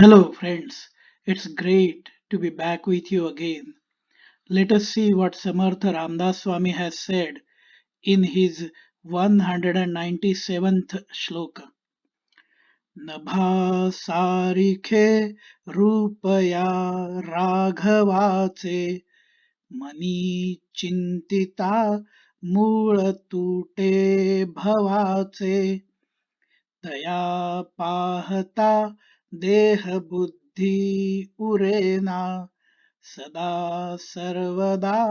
Hello, friends. It's great to be back with you again. Let us see what Samartha Ramdas Swami has said in his 197th shloka. नभा सारिखे रूपया राघवाचे money चिंतिता मूळ तुटे भवाचे तया पाहता देह बुद्धी उरेना सदा सर्वदा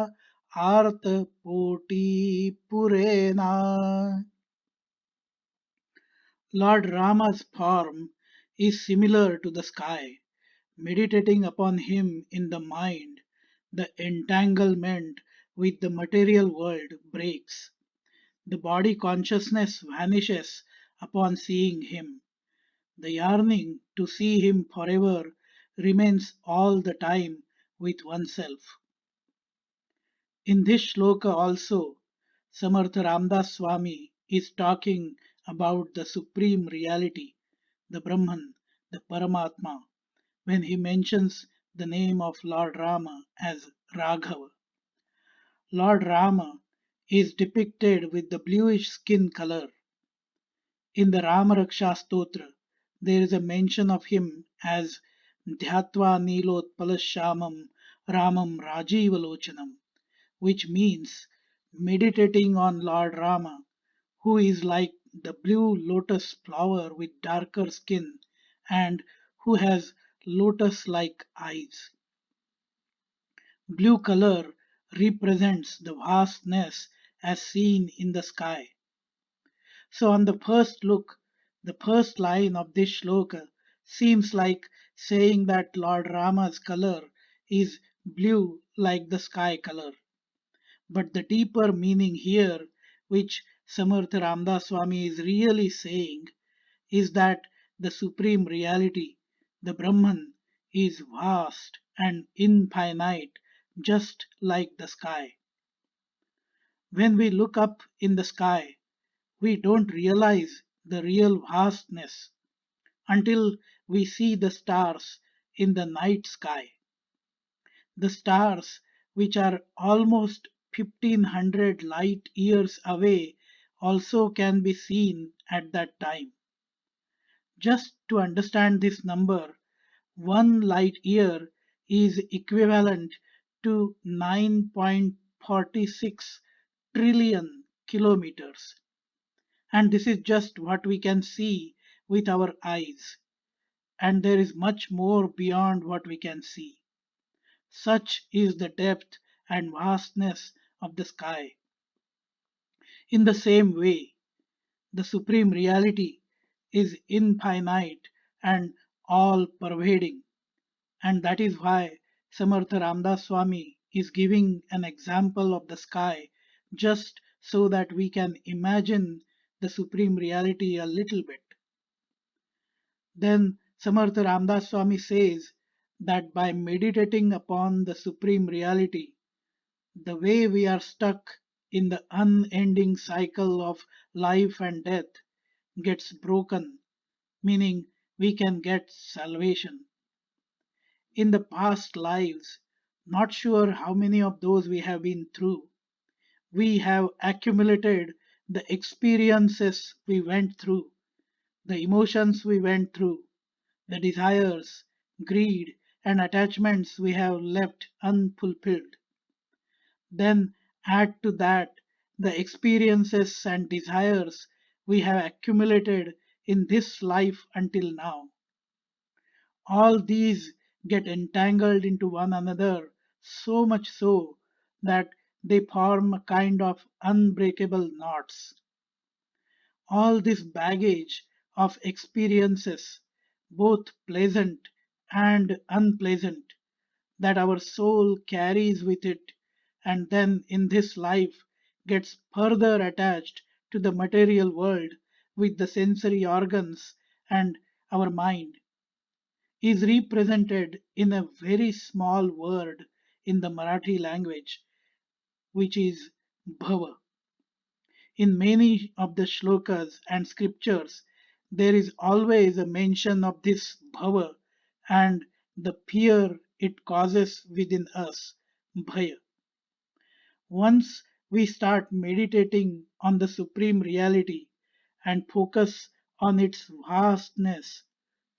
आर्त पोटी Purena. Lord Rama's form is similar to the sky. Meditating upon him in the mind, the entanglement with the material world breaks. The body consciousness vanishes upon seeing him. The yearning to see him forever remains all the time with oneself. In this shloka also, Samartha Ramdas Swami is talking about the supreme reality, the Brahman, the Paramatma, when he mentions the name of Lord Rama as Raghava. Lord Rama is depicted with the bluish skin color. In the Rama Raksha Stotra, there is a mention of him as Dhyatva Nilotpalashyamam Ramam Rajivalochanam, which means meditating on Lord Rama, who is like the blue lotus flower with darker skin and who has lotus like eyes. Blue color represents the vastness as seen in the sky. So, on the first look, the first line of this shloka seems like saying that Lord Rama's color is blue like the sky color. But the deeper meaning here, which Samartha Ramdas Swami is really saying, is that the supreme reality, the Brahman, is vast and infinite, just like the sky. When we look up in the sky, we don't realize the real vastness until we see the stars in the night sky. The stars, which are almost 1500 light years away, also can be seen at that time. Just to understand this number, one light year is equivalent to 9.46 trillion kilometers. And this is just what we can see with our eyes. And there is much more beyond what we can see. Such is the depth and vastness of the sky. In the same way, the supreme reality is infinite and all pervading. And that is why Samartha Ramdas Swami is giving an example of the sky just so that we can imagine the supreme reality a little bit. Then Samartha Ramdas Swami says that by meditating upon the supreme reality, the way we are stuck in the unending cycle of life and death gets broken, meaning we can get salvation. In the past lives, not sure how many of those we have been through, we have accumulated the experiences we went through, the emotions we went through, the desires, greed, and attachments we have left unfulfilled. Then add to that the experiences and desires we have accumulated in this life until now. All these get entangled into one another so much so that they form a kind of unbreakable knots. All this baggage of experiences, both pleasant and unpleasant, that our soul carries with it and then in this life gets further attached to the material world with the sensory organs and our mind, is represented in a very small word in the Marathi language, which is bhava. In many of the shlokas and scriptures, there is always a mention of this bhava and the fear it causes within us, bhaya. Once we start meditating on the supreme reality and focus on its vastness,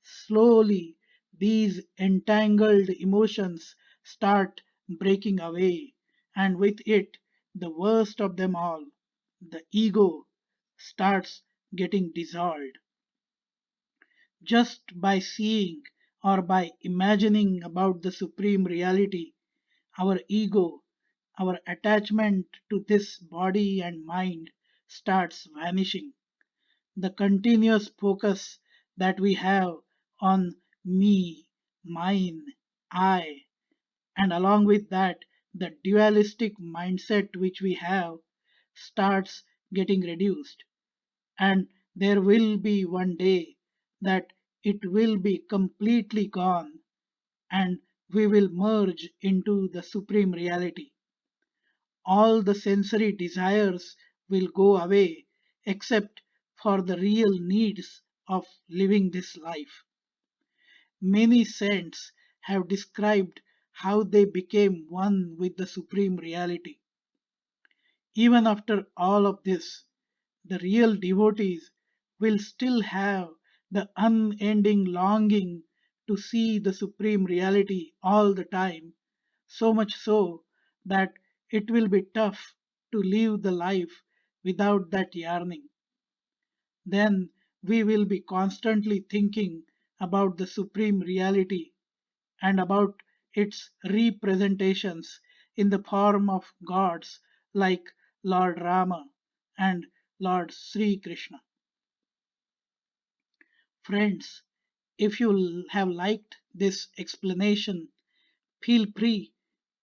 slowly these entangled emotions start breaking away, and with it, the worst of them all, the ego, starts getting dissolved. Just by seeing or by imagining about the supreme reality, our ego, our attachment to this body and mind starts vanishing. The continuous focus that we have on me, mine, I, and along with that, the dualistic mindset which we have starts getting reduced. And there will be one day that it will be completely gone and we will merge into the supreme reality. All the sensory desires will go away except for the real needs of living this life. Many saints have described how they became one with the supreme reality. Even after all of this, the real devotees will still have the unending longing to see the supreme reality all the time, so much so that it will be tough to live the life without that yearning. Then we will be constantly thinking about the supreme reality and about its representations in the form of gods like Lord Rama and Lord Sri Krishna. Friends, if you have liked this explanation, feel free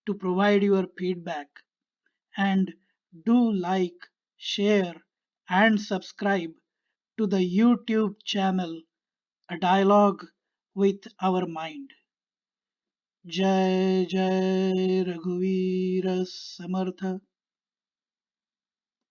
to provide your feedback and do like, share, and subscribe to the YouTube channel A Dialogue with Our Mind. जय जय रघुवीर समर्थ।